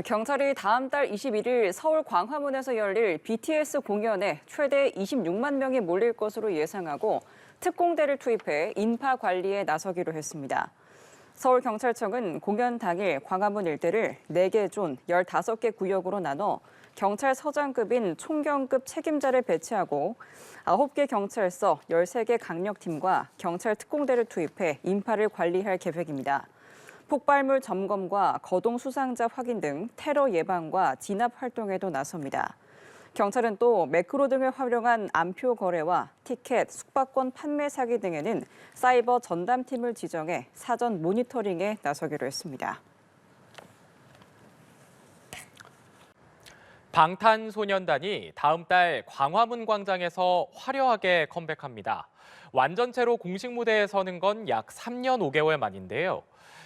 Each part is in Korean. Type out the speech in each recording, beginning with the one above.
경찰이 다음 달 21일 서울 광화문에서 열릴 BTS 공연에 최대 26만 명이 몰릴 것으로 예상하고 특공대를 투입해 인파 관리에 나서기로 했습니다. 서울경찰청은 공연 당일 광화문 일대를 4개 존 15개 구역으로 나눠 경찰서장급인 총경급 책임자를 배치하고 9개 경찰서 13개 강력팀과 경찰 특공대를 투입해 인파를 관리할 계획입니다. 폭발물 점검과 거동 수상자 확인 등 테러 예방과 진압 활동에도 나섭니다. 경찰은 또 매크로 등을 활용한 암표 거래와 티켓, 숙박권 판매 사기 등에는 사이버 전담팀을 지정해 사전 모니터링에 나서기로 했습니다. 방탄소년단이 다음 달 광화문 광장에서 화려하게 컴백합니다. 완전체로 공식 무대에 서는 건 약 3년 5개월 만인데요.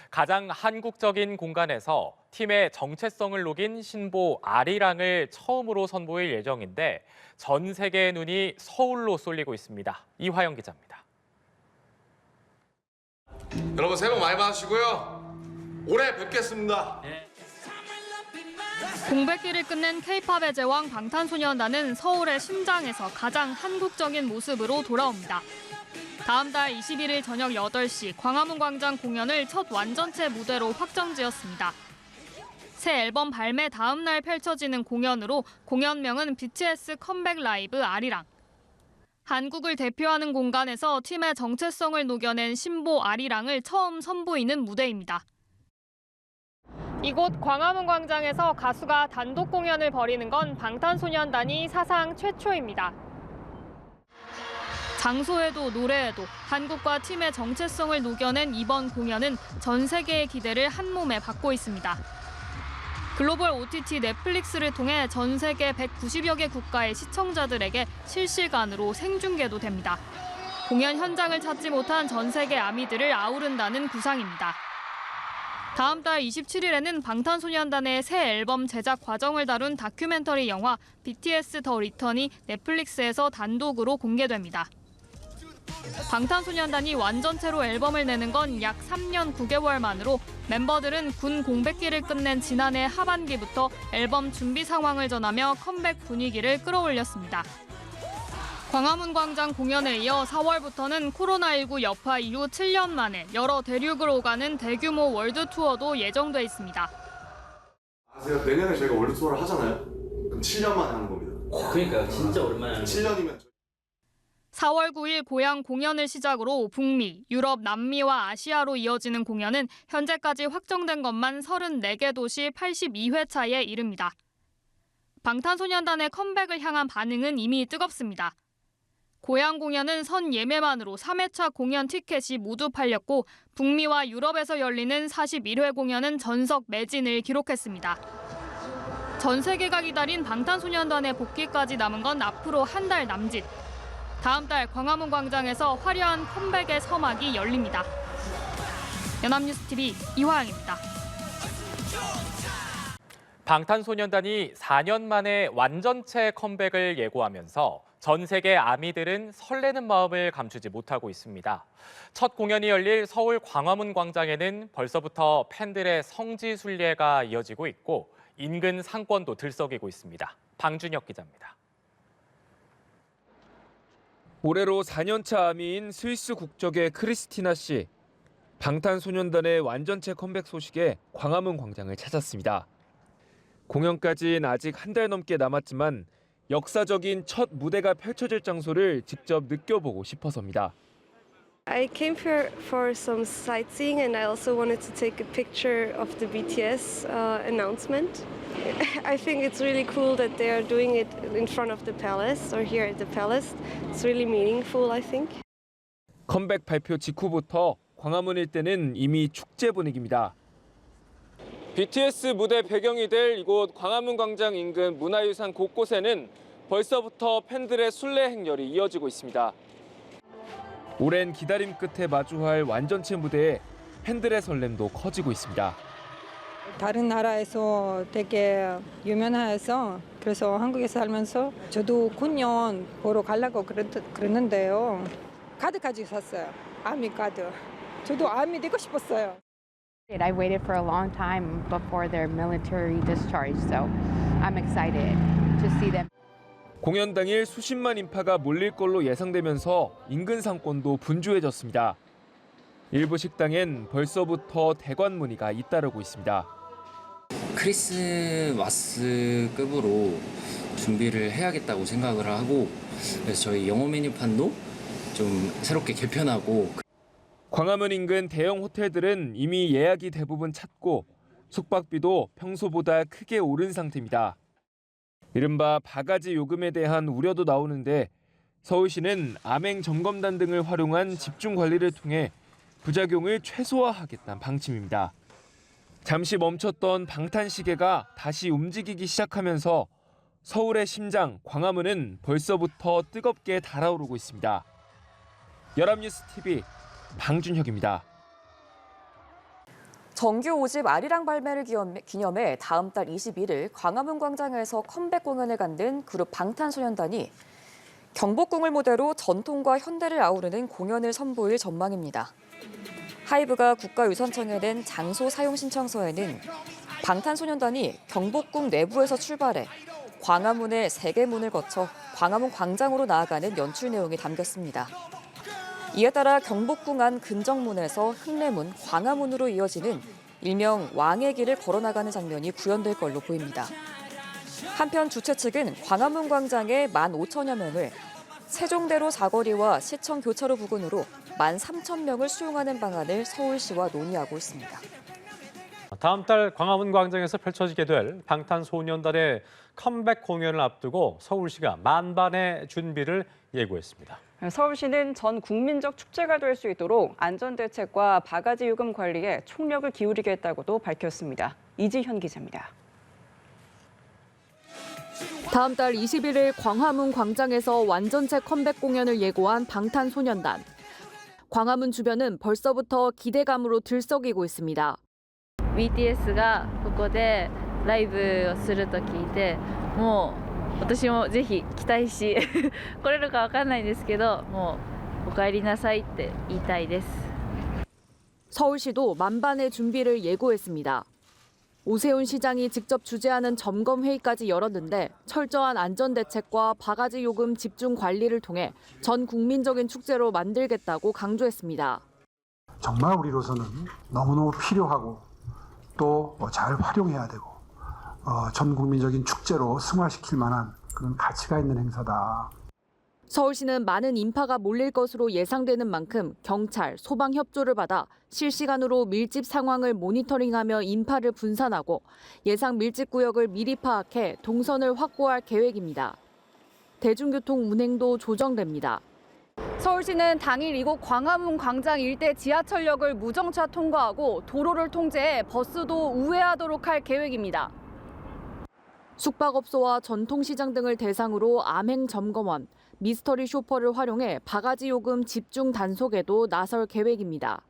가장 한국적인 공간에서 팀의 정체성을 녹인 신보 아리랑을 처음으로 선보일 예정인데 전 세계의 눈이 서울로 쏠리고 있습니다. 이화영 기자입니다. 여러분 새해 복 많이 받으시고요. 올해 뵙겠습니다. 공백기를 끝낸 K-팝의 제왕 방탄소년단은 서울의 심장에서 가장 한국적인 모습으로 돌아옵니다. 다음 달 21일 저녁 8시 광화문 광장 공연을 첫 완전체 무대로 확정지었습니다. 새 앨범 발매 다음 날 펼쳐지는 공연으로 공연명은 BTS 컴백 라이브 아리랑. 한국을 대표하는 공간에서 팀의 정체성을 녹여낸 신보 아리랑을 처음 선보이는 무대입니다. 이곳 광화문 광장에서 가수가 단독 공연을 벌이는 건 방탄소년단이 사상 최초입니다. 장소에도 노래에도 한국과 팀의 정체성을 녹여낸 이번 공연은 전 세계의 기대를 한 몸에 받고 있습니다. 글로벌 OTT 넷플릭스를 통해 전 세계 190여 개 국가의 시청자들에게 실시간으로 생중계도 됩니다. 공연 현장을 찾지 못한 전 세계 아미들을 아우른다는 구상입니다. 다음 달 27일에는 방탄소년단의 새 앨범 제작 과정을 다룬 다큐멘터리 영화 BTS 더 리턴이 넷플릭스에서 단독으로 공개됩니다. 방탄소년단이 완전체로 앨범을 내는 건 약 3년 9개월 만으로 멤버들은 군 공백기를 끝낸 지난해 하반기부터 앨범 준비 상황을 전하며 컴백 분위기를 끌어올렸습니다. 광화문 광장 공연에 이어 4월부터는 코로나19 여파 이후 7년 만에 여러 대륙을 오가는 대규모 월드 투어도 예정돼 있습니다. 아세요? 내년에 저희가 월드 투어를 하잖아요. 그럼 7년 만에 하는 겁니다. 그러니까요. 진짜 오랜만에 하는 거예요. 7년이면 4월 9일 고향 공연을 시작으로 북미, 유럽, 남미와 아시아로 이어지는 공연은 현재까지 확정된 것만 34개 도시 82회차에 이릅니다. 방탄소년단의 컴백을 향한 반응은 이미 뜨겁습니다. 고향 공연은 선 예매만으로 3회차 공연 티켓이 모두 팔렸고 북미와 유럽에서 열리는 41회 공연은 전석 매진을 기록했습니다. 전 세계가 기다린 방탄소년단의 복귀까지 남은 건 앞으로 한 달 남짓. 다음 달 광화문 광장에서 화려한 컴백의 서막이 열립니다. 연합뉴스TV 이화영입니다. 방탄소년단이 4년 만에 완전체 컴백을 예고하면서 전 세계 아미들은 설레는 마음을 감추지 못하고 있습니다. 첫 공연이 열릴 서울 광화문 광장에는 벌써부터 팬들의 성지순례가 이어지고 있고 인근 상권도 들썩이고 있습니다. 방준혁 기자입니다. 올해로 4년차 아미인 스위스 국적의 크리스티나 씨. 방탄소년단의 완전체 컴백 소식에 광화문 광장을 찾았습니다. 공연까지는 아직 한 달 넘게 남았지만 역사적인 첫 무대가 펼쳐질 장소를 직접 느껴보고 싶어서입니다. I came here for some sightseeing and I also wanted to take a picture of the BTS announcement. I think it's really cool that they are doing it in front of the palace or here at the palace. It's really meaningful, I think. 컴백 발표 직후부터 광화문 일대는 이미 축제 분위기입니다. BTS 무대 배경이 될 이곳 광화문 광장 인근 문화유산 곳곳에는 벌써부터 팬들의 순례 행렬이 이어지고 있습니다. 오랜 기다림 끝에 마주할 완전체 무대에 팬들의 설렘도 커지고 있습니다. 다른 나라에서 되게 유명해서 그래서 한국에 살면서 저도 공연 보러 가려고 그랬는데요. 카드까지 샀어요. 아미 카드. 저도 아미 되고 싶었어요. I waited for a long time before their military discharge, so I'm excited to see them. 공연 당일 수십만 인파가 몰릴 걸로 예상되면서 인근 상권도 분주해졌습니다. 일부 식당엔 벌써부터 대관 문의가 잇따르고 있습니다. 크리스마스급으로 준비를 해야겠다고 생각을 하고 그래서 저희 영어 메뉴판도 좀 새롭게 개편하고 광화문 인근 대형 호텔들은 이미 예약이 대부분 찼고 숙박비도 평소보다 크게 오른 상태입니다. 이른바 바가지 요금에 대한 우려도 나오는데 서울시는 암행 점검단 등을 활용한 집중 관리를 통해 부작용을 최소화하겠다는 방침입니다. 잠시 멈췄던 방탄 시계가 다시 움직이기 시작하면서 서울의 심장 광화문은 벌써부터 뜨겁게 달아오르고 있습니다. 연합뉴스 TV 방준혁입니다. 정규 5집 아리랑 발매를 기념해 다음 달 21일 광화문 광장에서 컴백 공연을 갖는 그룹 방탄소년단이 경복궁을 무대로 전통과 현대를 아우르는 공연을 선보일 전망입니다. 하이브가 국가유산청에 낸 장소 사용 신청서에는 방탄소년단이 경복궁 내부에서 출발해 광화문의 3개 문을 거쳐 광화문 광장으로 나아가는 연출 내용이 담겼습니다. 이에 따라 경복궁 안 근정문에서 흑례문, 광화문으로 이어지는 일명 왕의 길을 걸어나가는 장면이 구현될 걸로 보입니다. 한편 주최 측은 광화문 광장에 15,000여 명을, 세종대로 사거리와 시청 교차로 부근으로 13,000명을 수용하는 방안을 서울시와 논의하고 있습니다. 다음 달 광화문 광장에서 펼쳐지게 될 방탄소년단의 컴백 공연을 앞두고 서울시가 만반의 준비를 예고했습니다. 서울시는 전 국민적 축제가 될 수 있도록 안전대책과 바가지 요금 관리에 총력을 기울이겠다고도 밝혔습니다. 이지현 기자입니다. 다음 달 21일 광화문 광장에서 완전체 컴백 공연을 예고한 방탄소년단. 광화문 주변은 벌써부터 기대감으로 들썩이고 있습니다. BTS가 ここでライブをすると聞いて、もう私もぜひ期待し来れるかわかんないんですけど、もうお帰りなさいって言いたいです。 서울시도 만반의 준비를 예고했습니다. 오세훈 시장이 직접 주재하는 점검 회의까지 열었는데 철저한 안전 대책과 바가지 요금 집중 관리를 통해 전 국민적인 축제로 만들겠다고 강조했습니다. 정말 우리로서는 너무너무 필요하고 또 잘 활용해야 되고 전 국민적인 축제로 승화시킬 만한 그런 가치가 있는 행사다. 서울시는 많은 인파가 몰릴 것으로 예상되는 만큼 경찰, 소방 협조를 받아 실시간으로 밀집 상황을 모니터링하며 인파를 분산하고 예상 밀집 구역을 미리 파악해 동선을 확보할 계획입니다. 대중교통 운행도 조정됩니다. 서울시는 당일 이곳 광화문 광장 일대 지하철역을 무정차 통과하고 도로를 통제해 버스도 우회하도록 할 계획입니다. 숙박업소와 전통시장 등을 대상으로 암행점검원, 미스터리 쇼퍼를 활용해 바가지 요금 집중 단속에도 나설 계획입니다.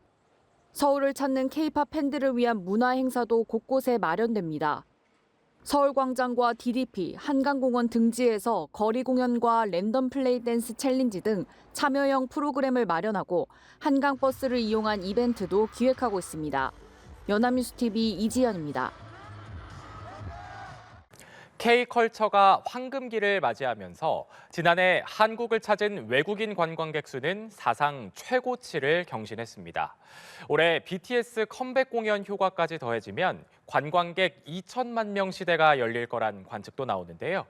서울을 찾는 K-팝 팬들을 위한 문화 행사도 곳곳에 마련됩니다. 서울광장과 DDP, 한강공원 등지에서 거리 공연과 랜덤 플레이 댄스 챌린지 등 참여형 프로그램을 마련하고 한강버스를 이용한 이벤트도 기획하고 있습니다. 연합뉴스 TV 이지연입니다. K컬처가 황금기를 맞이하면서 지난해 한국을 찾은 외국인 관광객 수는 사상 최고치를 경신했습니다. 올해 BTS 컴백 공연 효과까지 더해지면 관광객 2천만 명 시대가 열릴 거란 관측도 나오는데요.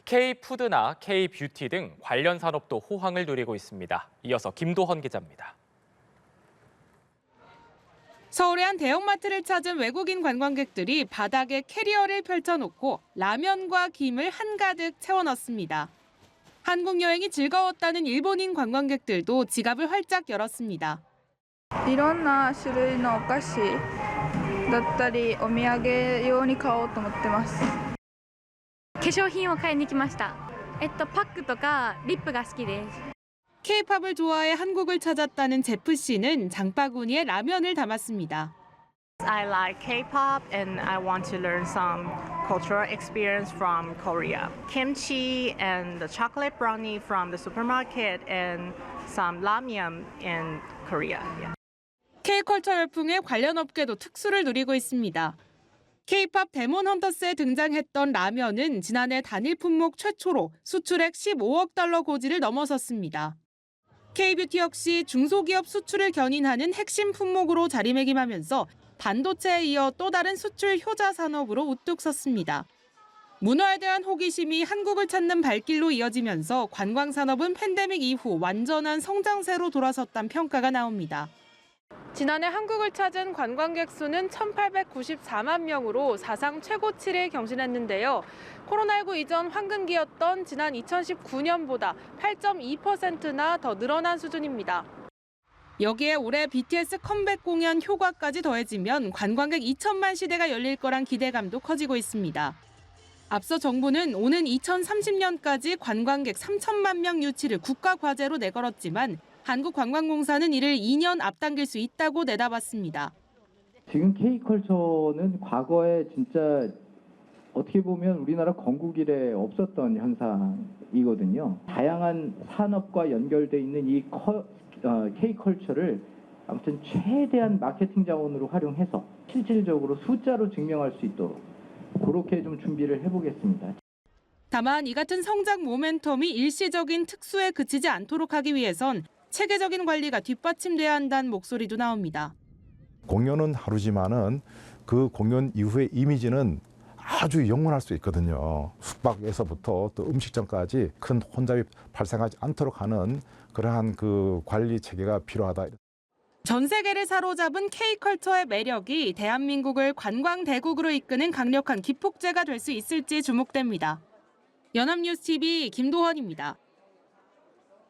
K푸드나 K뷰티 등 관련 산업도 호황을 누리고 있습니다. 이어서 김도헌 기자입니다. 서울의 한 대형마트를 찾은 외국인 관광객들이 바닥에 캐리어를 펼쳐놓고 라면과 김을 한가득 채워넣습니다. 한국 여행이 즐거웠다는 일본인 관광객들도 지갑을 활짝 열었습니다. いろんな種類のお菓子だったりお土産用に買おうと思ってます。化粧品を買いに来ました。パックとかリップが好きです。 K-팝을 좋아해 한국을 찾았다는 제프 씨는 장바구니에 라면을 담았습니다. I like K-pop and I want to learn some cultural experience from Korea. Kimchi and the chocolate brownie from the supermarket and some ramyeon in Korea. Yeah. K컬처 열풍에 관련 업계도 특수를 누리고 있습니다. K-팝 데몬 헌터스에 등장했던 라면은 지난해 단일 품목 최초로 수출액 15억 달러 고지를 넘어섰습니다. K-뷰티 역시 중소기업 수출을 견인하는 핵심 품목으로 자리매김하면서 반도체에 이어 또 다른 수출 효자 산업으로 우뚝 섰습니다. 문화에 대한 호기심이 한국을 찾는 발길로 이어지면서 관광산업은 팬데믹 이후 완전한 성장세로 돌아섰다는 평가가 나옵니다. 지난해 한국을 찾은 관광객 수는 1,894만 명으로 사상 최고치를 경신했는데요. 코로나19 이전 황금기였던 지난 2019년보다 8.2%나 더 늘어난 수준입니다. 여기에 올해 BTS 컴백 공연 효과까지 더해지면 관광객 2천만 시대가 열릴 거란 기대감도 커지고 있습니다. 앞서 정부는 오는 2030년까지 관광객 3천만 명 유치를 국가 과제로 내걸었지만 한국관광공사는 이를 2년 앞당길 수 있다고 내다봤습니다. 지금 K컬처는 과거에 진짜 어떻게 보면 우리나라 건국 이래 없었던 현상이거든요. 다양한 산업과 연결돼 있는 이 K컬처를 아무튼 최대한 마케팅 자원으로 활용해서 실질적으로 숫자로 증명할 수 있도록 그렇게 좀 준비를 해보겠습니다. 다만 이 같은 성장 모멘텀이 일시적인 특수에 그치지 않도록 하기 위해선 체계적인 관리가 뒷받침돼야 한다는 목소리도 나옵니다. 공연은 하루지만은 그 공연 이후의 이미지는 아주 영원할 수 있거든요. 숙박에서부터 또 음식점까지 큰 혼잡이 발생하지 않도록 하는 그러한 그 관리 체계가 필요하다. 전 세계를 사로잡은 K컬처의 매력이 대한민국을 관광 대국으로 이끄는 강력한 기폭제가 될 수 있을지 주목됩니다. 연합뉴스 TV 김도헌입니다.